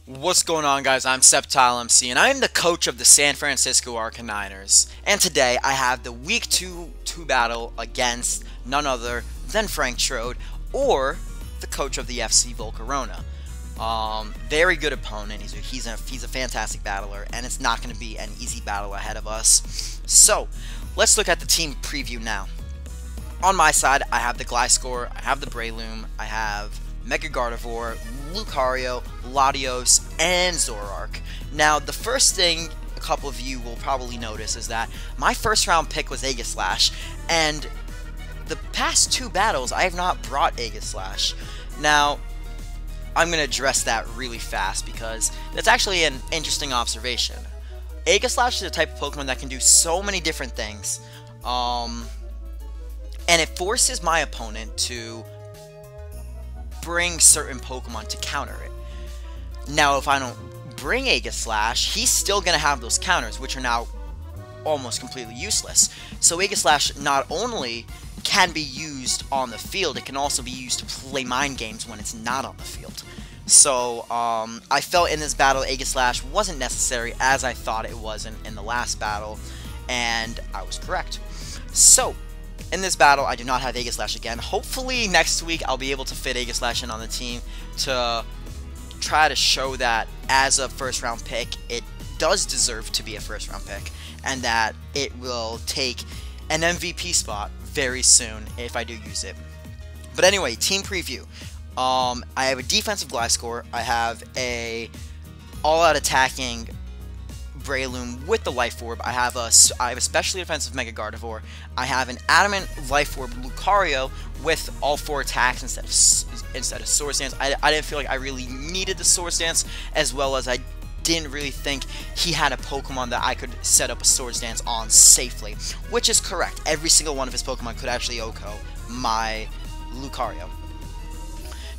What's going on, guys? I'm Septile MC, and I'm the coach of the San Francisco Arcaniners. And today I have the Week 2 battle against none other than Frank Trode, or the coach of the FC Volcarona. Very good opponent. He's a fantastic battler, and it's not going to be an easy battle ahead of us. So, let's look at the team preview now. On my side, I have the Gliscor, I have the Breloom, I have Mega Gardevoir, Lucario, Latios, and Zoroark. Now, the first thing a couple of you will probably notice is that my first round pick was Aegislash, and the past two battles, I have not brought Aegislash. Now, I'm going to address that really fast because that's actually an interesting observation. Aegislash is a type of Pokemon that can do so many different things, and it forces my opponent to bring certain Pokemon to counter it. Now, if I don't bring Aegislash, he's still going to have those counters, which are now almost completely useless. So Aegislash not only can be used on the field, it can also be used to play mind games when it's not on the field. So, I felt in this battle Aegislash wasn't necessary as I thought it was in the last battle, and I was correct. So, in this battle, I do not have Aegislash again. Hopefully, next week, I'll be able to fit Aegislash in on the team to try to show that as a first-round pick, it does deserve to be a first-round pick, and that it will take an MVP spot very soon if I do use it. But anyway, team preview. I have a defensive Gliscor. I have a all-out attacking Breloom with the Life Orb. I have a specially defensive Mega Gardevoir. I have an Adamant Life Orb Lucario with all 4 attacks instead of Swords Dance. I didn't feel like I really needed the Swords Dance, as well as I didn't really think he had a Pokemon that I could set up a Swords Dance on safely, which is correct. Every single one of his Pokemon could actually OHKO my Lucario.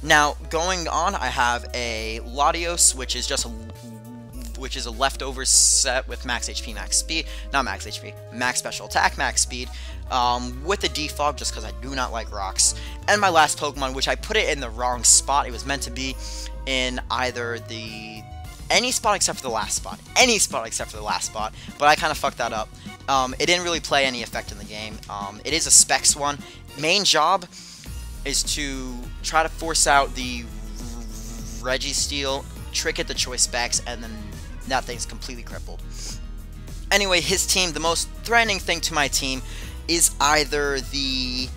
Now, going on, I have a Latios, which is a leftover set with max HP, max speed, not max HP, max special attack, max speed, with the defog, just because I do not like rocks. And my last Pokemon, which I put it in the wrong spot. It was meant to be in either any spot except for the last spot. Any spot except for the last spot, but I kind of fucked that up. It didn't really play any effect in the game. It is a Specs one. Main job is to try to force out the Registeel, trick it to Choice Specs, and then that thing's completely crippled. Anyway, his team, the most threatening thing to my team is either the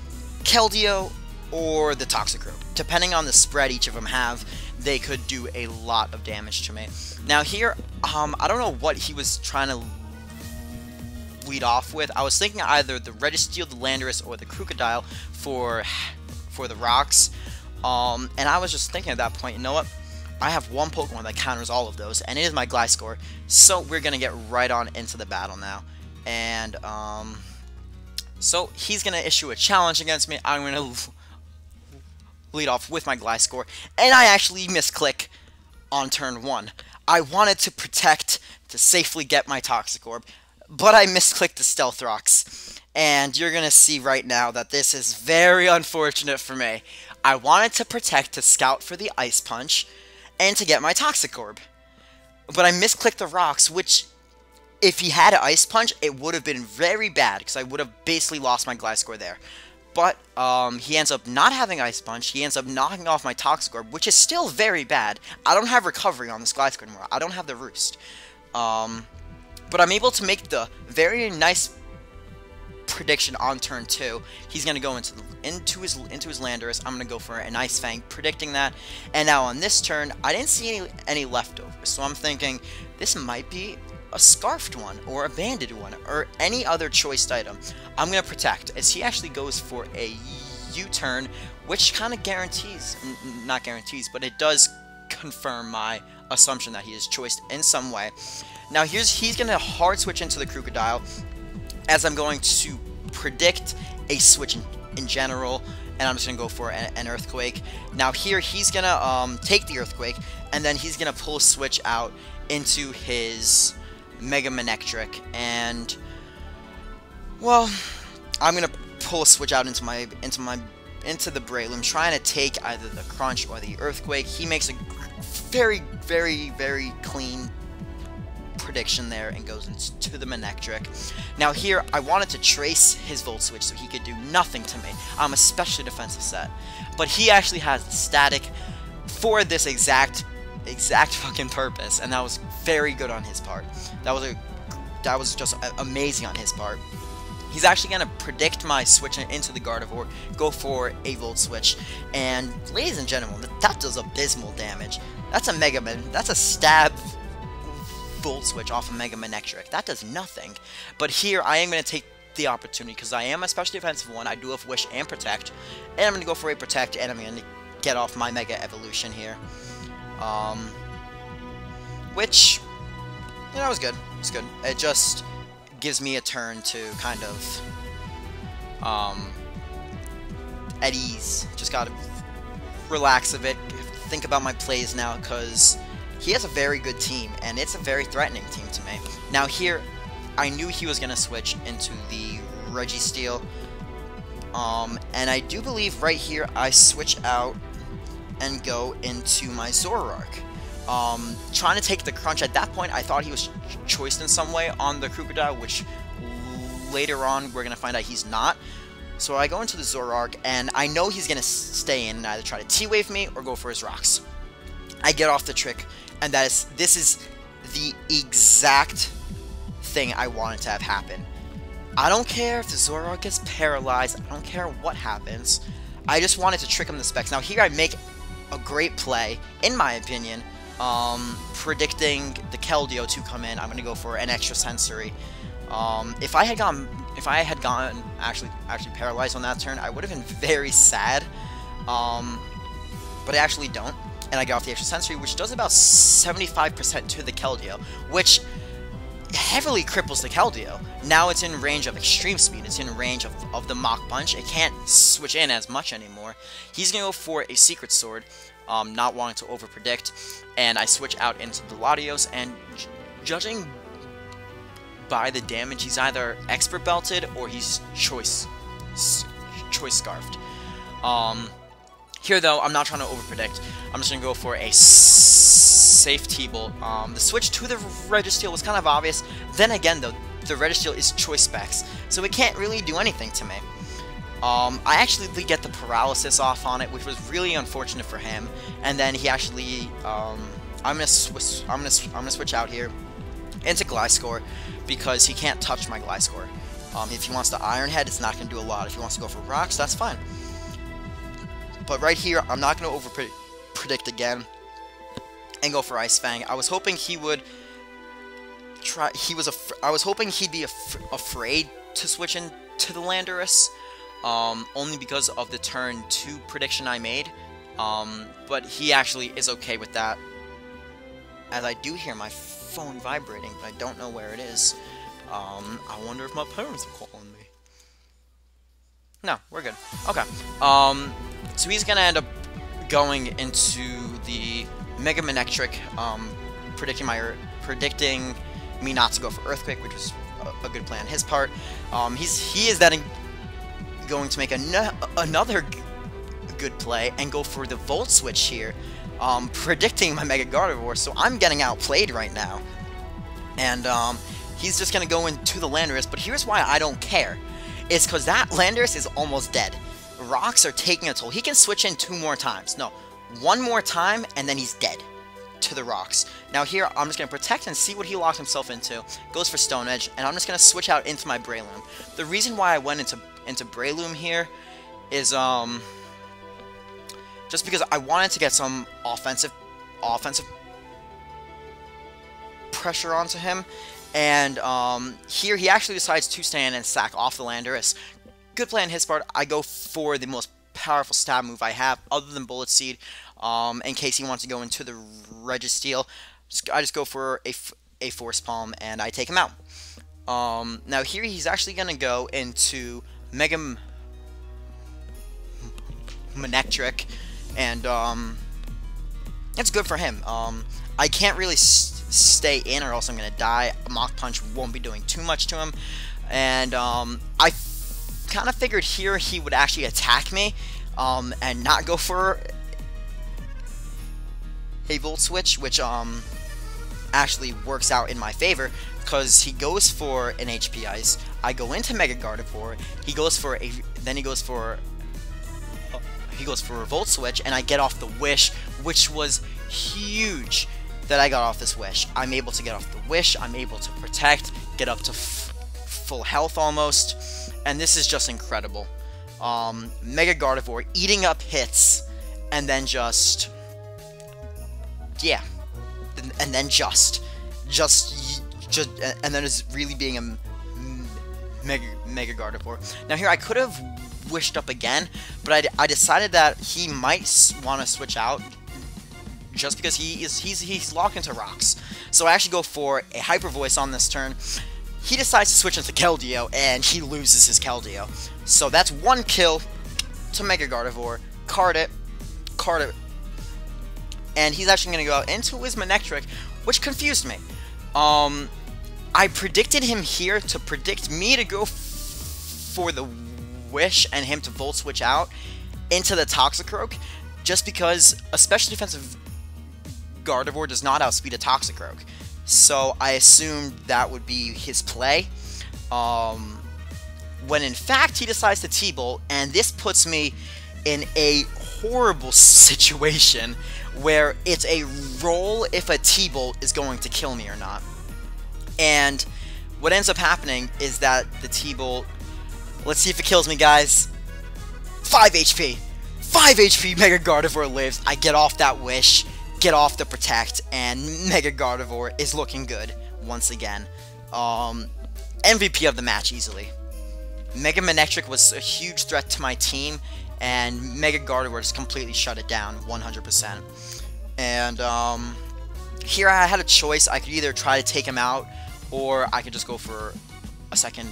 Keldeo or the Toxicroak. Depending on the spread each of them have, they could do a lot of damage to me. Now here, I don't know what he was trying to lead off with. I was thinking either the Registeel, the Landorus, or the Crocodile for the rocks. And I was just thinking at that point, you know what? I have one Pokemon that counters all of those, and it is my Gliscor. So we're gonna get right on into the battle now. And so he's gonna issue a challenge against me. I'm gonna lead off with my Gliscor, and I actually misclick on turn 1. I wanted to protect to safely get my Toxicroak, but I misclicked the Stealth Rocks. And you're gonna see right now that this is very unfortunate for me. I wanted to protect to scout for the Ice Punch and to get my Toxicroak, but I misclicked the rocks, which, if he had an Ice Punch, it would have been very bad, because I would have basically lost my Gliscor there. But, he ends up not having Ice Punch, he ends up knocking off my Toxicroak, which is still very bad. I don't have Recovery on this Gliscor anymore, I don't have the Roost. But I'm able to make the very nice prediction on turn 2. He's gonna go into his Landorus. I'm gonna go for an Ice Fang, predicting that. And now on this turn, I didn't see any leftovers, so I'm thinking this might be a Scarfed one or a Banded one or any other choiced item. I'm gonna protect as he actually goes for a U-turn, which kind of guarantees, not guarantees, but it does confirm my assumption that he is choiced in some way. Now he's gonna hard switch into the Crocodile, as I'm going to predict a switch in general, and I'm just going to go for an Earthquake. Now here, he's going to take the Earthquake, and then he's going to pull a switch out into his Mega Manectric, and, well, I'm going to pull a switch out into the Breloom, trying to take either the Crunch or the Earthquake. He makes a very, very, very clean prediction there and goes into the Manectric. Now here, I wanted to trace his Volt Switch so he could do nothing to me. I'm a specially defensive set. But he actually has the static for this exact fucking purpose, and that was very good on his part. That was just amazing on his part. He's actually going to predict my switch into the Gardevoir, go for a Volt Switch, and ladies and gentlemen, that does abysmal damage. That's a stab Volt Switch off of Mega Manectric. That does nothing. But here, I am going to take the opportunity, because I am a specially defensive one. I do have Wish and Protect, and I'm going to go for a Protect, and I'm going to get off my Mega Evolution here. Which, you know, was good. It's good. It just gives me a turn to kind of, at ease. Just gotta relax a bit, think about my plays now, because he has a very good team, and it's a very threatening team to me. Now here, I knew he was gonna switch into the Registeel, and I do believe right here I switch out and go into my Zoroark. Trying to take the Crunch. At that point, I thought he was choiced in some way on the Krookodile, which later on we're going to find out he's not. So I go into the Zoroark, and I know he's going to stay in and either try to T-Wave me or go for his Rocks. I get off the trick, and this is the exact thing I wanted to have happen. I don't care if the Zoroark gets paralyzed. I don't care what happens. I just wanted to trick him the specs. Now here I make a great play, in my opinion, predicting the Keldeo to come in. I'm going to go for an extra sensory. If I had gone actually paralyzed on that turn, I would have been very sad. But I actually don't, and I get off the extra sensory, which does about 75% to the Keldeo, which heavily cripples the Keldeo. Now it's in range of extreme speed. It's in range of the Mach Punch. It can't switch in as much anymore. He's going to go for a Secret Sword, not wanting to over-predict, and I switch out into the Latios, and judging by the damage, he's either Expert Belted or he's Choice Scarfed. Here, though, I'm not trying to over-predict. I'm just going to go for a safe T-Bolt. The switch to the Registeel was kind of obvious. Then again, though, the Registeel is Choice Specs, so it can't really do anything to me. I actually did get the paralysis off on it, which was really unfortunate for him. And then he actually, I'm gonna switch out here into Gliscor, because he can't touch my Gliscor. If he wants to Iron Head, it's not gonna do a lot. If he wants to go for Rocks, that's fine. But right here, I'm not gonna over-predict again and go for Ice Fang. I was hoping he would try. I was hoping he'd be afraid to switch into the Landorus. Only because of the turn 2 prediction I made, but he actually is okay with that, as I do hear my phone vibrating, but I don't know where it is. I wonder if my parents are calling me. No, we're good. Okay, so he's gonna end up going into the Mega Manectric, predicting me not to go for Earthquake, which was a good play on his part. He is then going to make another good play and go for the Volt Switch here, predicting my Mega Gardevoir, so I'm getting outplayed right now. And he's just going to go into the Landorus, but here's why I don't care. It's because that Landorus is almost dead. Rocks are taking a toll. He can switch in 2 more times. No, 1 more time, and then he's dead to the Rocks. Now here, I'm just going to Protect and see what he locks himself into. Goes for Stone Edge, and I'm just going to switch out into my Breloom. The reason why I went into Breloom here is just because I wanted to get some offensive pressure onto him, and here he actually decides to stand and sack off the Landorus. Good play on his part. I go for the most powerful stab move I have other than Bullet Seed, in case he wants to go into the Registeel. I just go for a Force Palm and I take him out. Now here he's actually going to go into Mega Manectric, and it's good for him. I can't really stay in or else I'm going to die. Mach Punch won't be doing too much to him, and I kind of figured here he would actually attack me and not go for a Volt Switch, which actually works out in my favor, because he goes for an HP Ice. I go into Mega Gardevoir. He goes for a Volt Switch, and I get off the Wish, which was huge that I got off this Wish. I'm able to get off the Wish. I'm able to protect, get up to full health almost, and this is just incredible. Mega Gardevoir eating up hits, and then just and then just and then it's really being a Mega Gardevoir. Now here I could have wished up again, but I decided that he might want to switch out just because he's locked into rocks. So I actually go for a Hyper Voice on this turn. He decides to switch into Keldeo, and he loses his Keldeo. So that's one kill to Mega Gardevoir. Card it. And he's actually going to go out into his Manectric, which confused me. I predicted him here to predict me to go for the Wish and him to Volt Switch out into the Toxicroak, just because a special defensive Gardevoir does not outspeed a Toxicroak. So I assumed that would be his play. When in fact he decides to T-Bolt, and this puts me in a horrible situation where it's a roll if a T-Bolt is going to kill me or not. And what ends up happening is that the T-Bolt, let's see if it kills me, guys. 5 HP. 5 HP, Mega Gardevoir lives. I get off that Wish, get off the Protect, and Mega Gardevoir is looking good once again. MVP of the match easily. Mega Manectric was a huge threat to my team, and Mega Gardevoir just completely shut it down 100%. And here I had a choice. I could either try to take him out, or I could just go for a second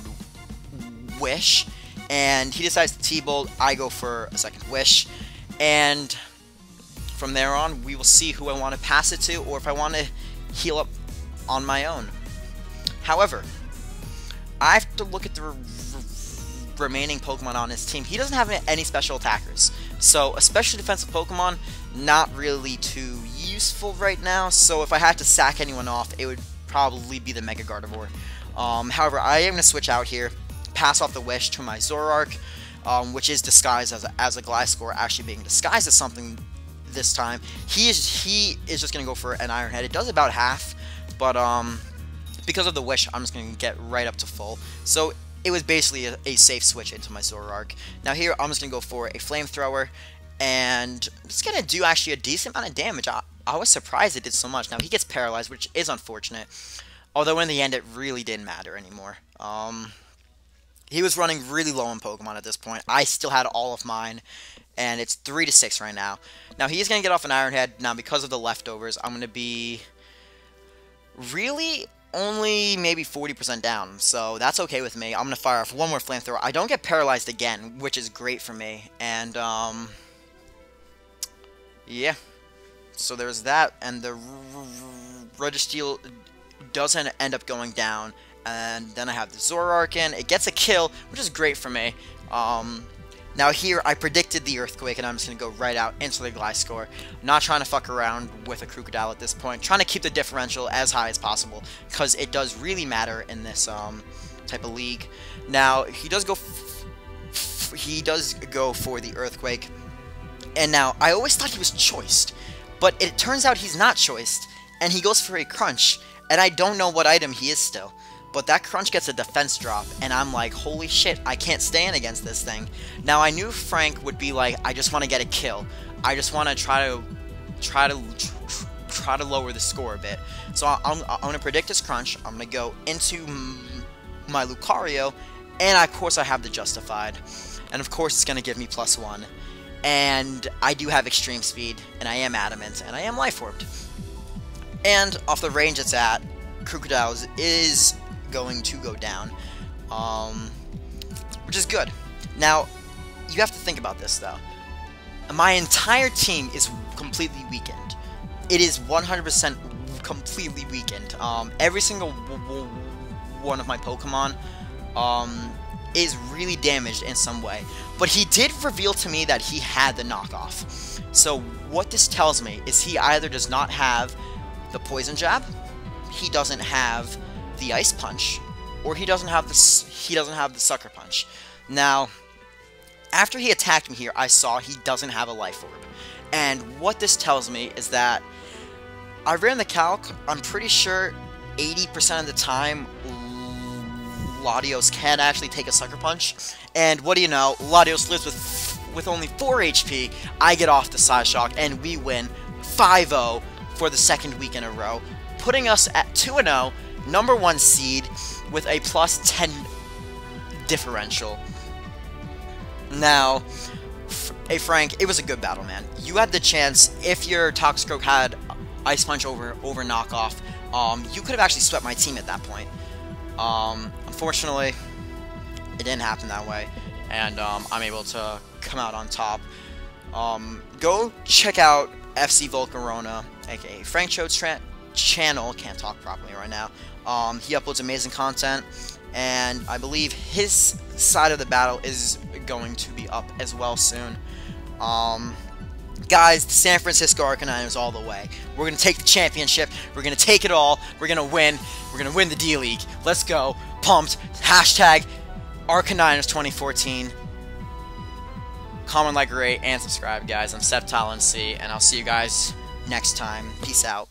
Wish. And he decides to T-Bolt. I go for a second Wish. And from there on, we will see who I want to pass it to, or if I want to heal up on my own. However, I have to look at the remaining Pokemon on his team. He doesn't have any special attackers, so a special defensive Pokemon, not really too useful right now. So if I had to sack anyone off, it would probably be the Mega Gardevoir. However, I am going to switch out here, pass off the Wish to my Zoroark, which is disguised as a Gliscor, actually being disguised as something this time. He is just going to go for an Iron Head. It does about half, but because of the Wish, I'm just going to get right up to full. So it was basically a safe switch into my Zoroark. Now here, I'm just going to go for a Flamethrower, and it's going to do actually a decent amount of damage. I was surprised it did so much. Now he gets paralyzed, which is unfortunate, although in the end it really didn't matter anymore. He was running really low on Pokemon at this point. I still had all of mine, and it's 3-6 right now. Now he's going to get off an Iron Head. Now because of the leftovers, I'm going to be really only maybe 40% down, so that's okay with me. I'm going to fire off one more Flamethrower. I don't get paralyzed again, which is great for me. And, yeah. So there's that, and the Registeel doesn't end up going down. And then I have the Zoroark in. It gets a kill, which is great for me. Now here, I predicted the Earthquake, and I'm just going to go right out into the Gliscor. I'm not trying to fuck around with a Crocodile at this point. Trying to keep the differential as high as possible, because it does really matter in this type of league. Now, he does go for the Earthquake. And now, I always thought he was choiced, but it turns out he's not choiced, and he goes for a Crunch, and I don't know what item he is still. But that Crunch gets a defense drop, and I'm like, holy shit, I can't stand against this thing. Now, I knew Frank would be like, I just want to get a kill. I just want to try to lower the score a bit. So I'm going to predict his Crunch. I'm going to go into my Lucario, and of course I have the Justified. And of course it's going to give me +1. And I do have Extreme Speed, and I am Adamant, and I am Life Orbed. And off the range it's at, Crocodiles is going to go down, which is good. Now, you have to think about this, though. My entire team is completely weakened. It is 100% completely weakened. Every single one of my Pokemon is really damaged in some way. But he did reveal to me that he had the knockoff. So what this tells me is he either does not have the poison jab, he doesn't have the ice punch, or he doesn't have the sucker punch. Now, after he attacked me here, I saw he doesn't have a life orb. And what this tells me is that I ran the calc. I'm pretty sure 80% of the time Latios can actually take a sucker punch. And what do you know? Latios lives with only 4 HP. I get off the Psy Shock, and we win 5-0 for the second week in a row, putting us at 2-0, number 1 seed, with a plus 10 differential. Now, hey Frank, it was a good battle, man. You had the chance, if your Toxicroak had Ice Punch over knockoff, you could have actually swept my team at that point. Unfortunately, it didn't happen that way, and I'm able to come out on top. Go check out FC Volcarona, aka Frank Chode's channel. Can't talk properly right now. He uploads amazing content, and I believe his side of the battle is going to be up as well soon. Guys, the San Francisco Arcaniners all the way. We're going to take the championship. We're going to take it all. We're going to win. We're going to win the D-League. Let's go. Pumped. Hashtag Arcaniners 2014. Comment, like, rate, and subscribe, guys. I'm Septile MC, and I'll see you guys next time. Peace out.